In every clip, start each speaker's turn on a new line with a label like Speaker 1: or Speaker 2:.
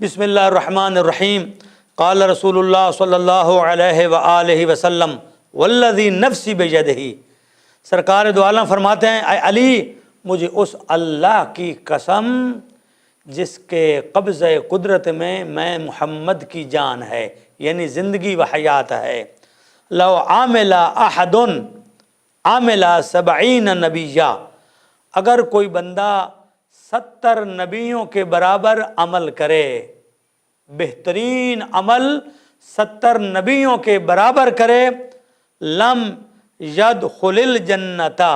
Speaker 1: बिस्मिल्लाहिर्रहमानिर्रहीम। क़ाल रसूलुल्लाह सल्लल्लाहु अलैहि वआलिहि वसल्लम वल्लज़ी नफ़्सी बियदिही। सरकार दो आलम फरमाते हैं, ऐ अली, मुझे उस अल्लाह की कसम जिसके कब्ज़े कुदरत में मैं मुहम्मद की जान है, यानी ज़िंदगी व हयात है। लौ आमिला अहदुन आमिला सबईन नबिय्या, अगर कोई बंदा 70 नबियों के बराबर अमल करे, बेहतरीन अमल 70 नबियों के बराबर करे, लम यदखुलिल जन्नता,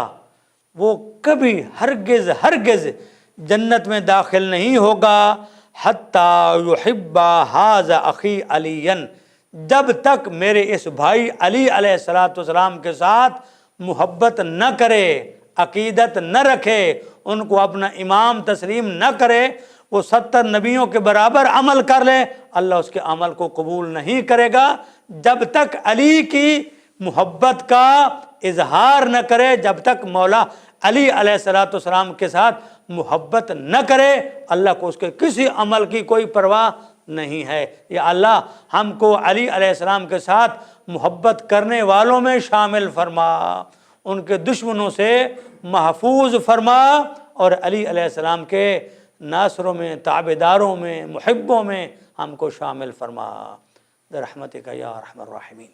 Speaker 1: वो कभी हरगिज़ जन्नत में दाखिल नहीं होगा। हत्ता युहिब्बा हाज़ा अखी अलीयन, जब तक मेरे इस भाई अली अलैहिस्सलाम के साथ मोहब्बत न करे, अकीदत न रखे, उनको अपना इमाम तस्लीम न करे। वो 70 नबियों के बराबर अमल कर ले, अल्लाह उसके अमल को कबूल नहीं करेगा जब तक अली की मोहब्बत का इजहार न करे, जब तक मौला अली अलैहिस्सलाम के साथ मोहब्बत न करे। अल्लाह को उसके किसी अमल की कोई परवाह नहीं है। या अल्लाह हमको अली अलैहिस्सलाम के साथ मोहब्बत करने वालों में शामिल फरमा, उनके दुश्मनों से महफूज फरमा, और अली अलैहिस्सलाम के नासरों में, ताबेदारों में, मुहिब्बों में हमको शामिल फरमा। रहमतिका या अरहमर राहिमीन।